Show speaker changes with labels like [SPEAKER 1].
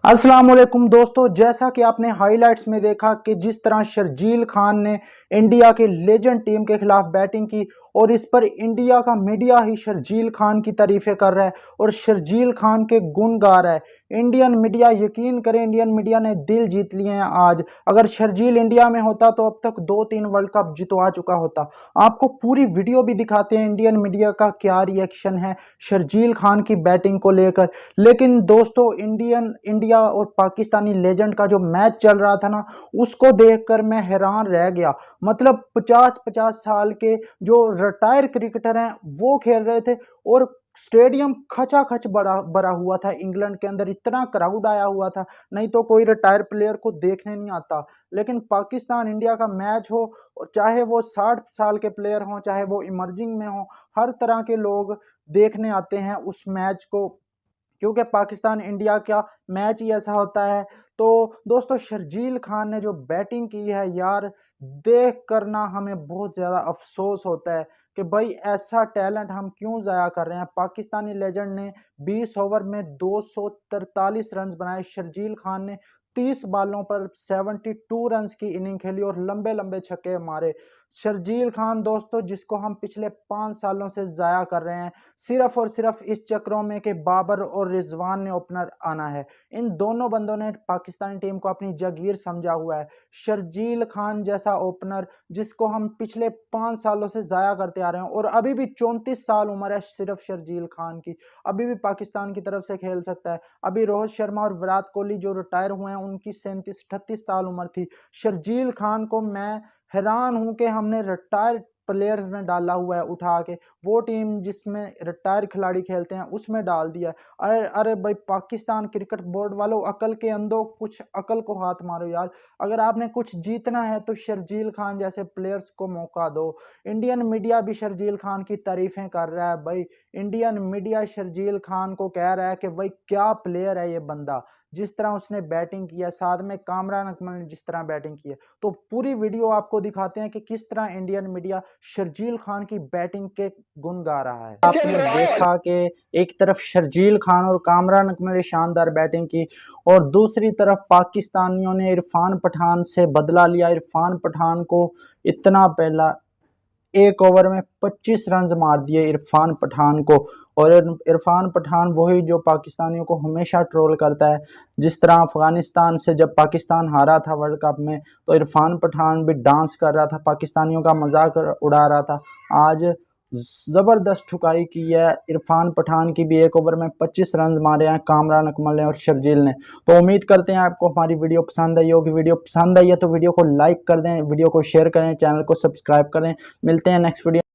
[SPEAKER 1] अस्सलाम वालेकुम दोस्तों, जैसा कि आपने हाइलाइट्स में देखा कि जिस तरह शर्जील खान ने इंडिया के लेजेंड टीम के खिलाफ बैटिंग की और इस पर इंडिया का मीडिया ही शर्जील खान की तारीफें कर रहा है और शर्जील खान के गुण गा रहा है। इंडियन मीडिया, यकीन करें, इंडियन मीडिया ने दिल जीत लिए हैं आज। अगर शर्जील इंडिया में होता तो अब तक 2-3 वर्ल्ड कप जितवा चुका होता। आपको पूरी वीडियो भी दिखाते हैं इंडियन मीडिया का क्या रिएक्शन है शर्जील खान की बैटिंग को लेकर। लेकिन दोस्तों, इंडिया और पाकिस्तानी लेजेंड का जो मैच चल रहा था ना, उसको देखकर मैं हैरान रह गया। मतलब 50-50 साल के जो रिटायर क्रिकेटर हैं वो खेल रहे थे और स्टेडियम खचाखच भरा हुआ था। इंग्लैंड के अंदर इतना क्राउड आया हुआ था, नहीं तो कोई रिटायर प्लेयर को देखने नहीं आता। लेकिन पाकिस्तान इंडिया का मैच हो, और चाहे वो 60 साल के प्लेयर हों, चाहे वो इमर्जिंग में हो, हर तरह के लोग देखने आते हैं उस मैच को, क्योंकि पाकिस्तान इंडिया का मैच ही ऐसा होता है। तो दोस्तों, शर्जील खान ने जो बैटिंग की है यार, देख कर ना हमें बहुत ज़्यादा अफसोस होता है कि भाई ऐसा टैलेंट हम क्यों ज़ाया कर रहे हैं। पाकिस्तानी लेजेंड ने 20 ओवर में 243 रन बनाए। शर्जील खान ने 30 बालों पर 72 रन की इनिंग खेली और लंबे लंबे छक्के मारे। शर्जील खान दोस्तों, जिसको हम पिछले 5 सालों से ज़ाया कर रहे हैं सिर्फ और सिर्फ इस चक्रों में कि बाबर और रिजवान ने ओपनर आना है। इन दोनों बंदों ने पाकिस्तानी टीम को अपनी जागीर समझा हुआ है। शर्जील खान जैसा ओपनर जिसको हम पिछले 5 सालों से ज़ाया करते आ रहे हैं, और अभी भी 34 साल उम्र है सिर्फ शर्जील खान की, अभी भी पाकिस्तान की तरफ से खेल सकता है। अभी रोहित शर्मा और विराट कोहली जो रिटायर हुए हैं उनकी 37-38 साल उम्र थी। शर्जील खान को मैं हैरान हूं कि हमने रिटायर प्लेयर्स में डाला हुआ है उठा के, वो टीम जिसमें रिटायर खिलाड़ी खेलते हैं उसमें डाल दिया। अरे अरे भाई, पाकिस्तान क्रिकेट बोर्ड वालों, अकल के अंधों, कुछ अकल को हाथ मारो यार। अगर आपने कुछ जीतना है तो शर्जील खान जैसे प्लेयर्स को मौका दो। इंडियन मीडिया भी शर्जील खान की तारीफें कर रहा है भाई। इंडियन मीडिया शर्जील खान को कह रहा है कि भाई क्या प्लेयर है ये बंदा, जिस तरह उसने बैटिंग किया, साथ में कामरान अकमल ने जिस तरह बैटिंग की है। तो पूरी वीडियो आपको दिखाते हैं कि किस तरह इंडियन मीडिया शर्जील खान की बैटिंग के गुण गा रहा है। आपने देखा कि एक तरफ शर्जील खान और कामरान अकमल ने शानदार बैटिंग की और दूसरी तरफ पाकिस्तानियों ने इरफान पठान से बदला लिया। इरफान पठान को इतना पहला एक ओवर में 25 रन मार दिए इरफान पठान को। और इरफान पठान वही जो पाकिस्तानियों को हमेशा ट्रोल करता है। जिस तरह अफगानिस्तान से जब पाकिस्तान हारा था वर्ल्ड कप में, तो इरफान पठान भी डांस कर रहा था, पाकिस्तानियों का मजाक उड़ा रहा था। आज ज़बरदस्त ठुकाई की है इरफान पठान की भी। एक ओवर में 25 रन मारे हैं कामरान अकमल ने और शर्जील ने। तो उम्मीद करते हैं आपको हमारी वीडियो पसंद आई होगी। वीडियो पसंद आई है तो वीडियो को लाइक कर दें, वीडियो को शेयर करें, चैनल को सब्सक्राइब करें। मिलते हैं नेक्स्ट वीडियो।